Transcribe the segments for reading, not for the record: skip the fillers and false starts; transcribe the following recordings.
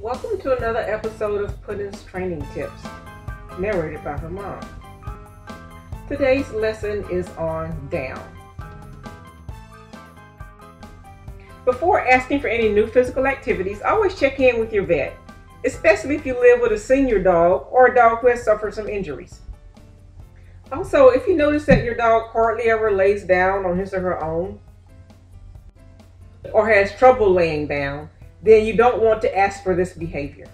Welcome to another episode of Puddin's Training Tips, narrated by her mom. Today's lesson is on down. Before asking for any new physical activities, always check in with your vet, especially if you live with a senior dog or a dog who has suffered some injuries. Also, if you notice that your dog hardly ever lays down on his or her own, or has trouble laying down, then you don't want to ask for this behavior.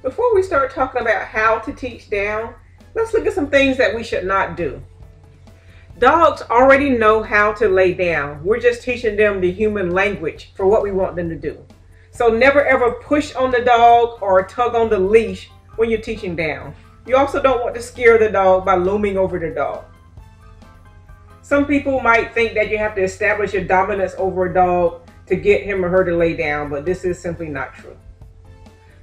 Before we start talking about how to teach down, let's look at some things that we should not do. Dogs already know how to lay down. We're just teaching them the human language for what we want them to do. So never ever push on the dog or tug on the leash when you're teaching down. You also don't want to scare the dog by looming over the dog. Some people might think that you have to establish your dominance over a dog to get him or her to lay down, but this is simply not true.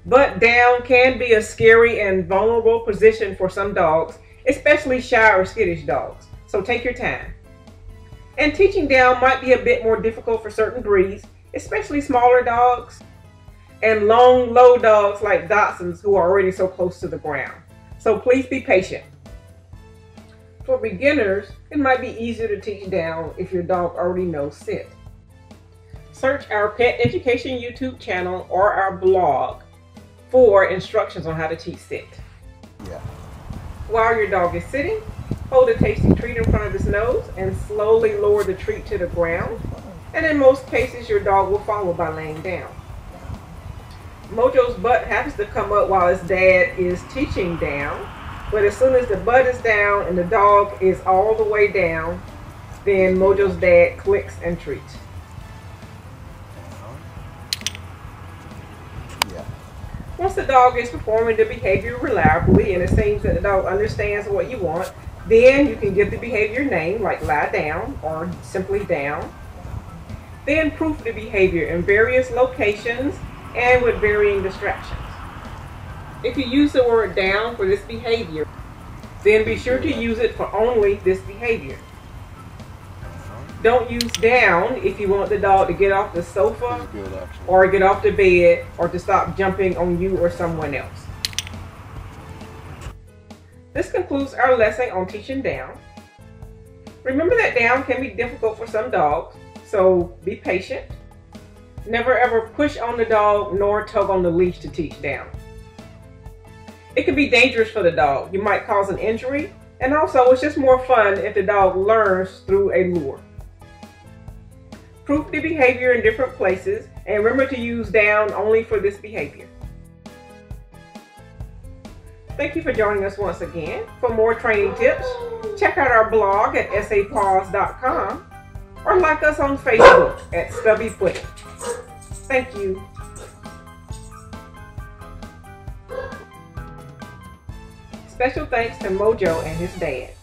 But down can be a scary and vulnerable position for some dogs, especially shy or skittish dogs, so take your time. And teaching down might be a bit more difficult for certain breeds, especially smaller dogs and long, low dogs like Dachshunds who are already so close to the ground. So please be patient. For beginners, it might be easier to teach down if your dog already knows sit. Search our pet education YouTube channel or our blog for instructions on how to teach sit. While your dog is sitting, hold a tasty treat in front of his nose and slowly lower the treat to the ground. And in most cases, your dog will follow by laying down. Mojo's butt happens to come up while his dad is teaching down, but as soon as the butt is down and the dog is all the way down, then Mojo's dad clicks and treats. Once the dog is performing the behavior reliably and it seems that the dog understands what you want, then you can give the behavior name like lie down or simply down. Then proof the behavior in various locations and with varying distractions. If you use the word down for this behavior, then be sure to use it for only this behavior. Don't use down if you want the dog to get off the sofa or get off the bed or to stop jumping on you or someone else. This concludes our lesson on teaching down. Remember that down can be difficult for some dogs, so be patient. Never ever push on the dog nor tug on the leash to teach down. It can be dangerous for the dog. You might cause an injury, and also it's just more fun if the dog learns through a lure. Proof the behavior in different places, and remember to use down only for this behavior. Thank you for joining us once again. For more training tips, check out our blog at sapaws.com or like us on Facebook at Stubby Puddin. Thank you. Special thanks to Mojo and his dad.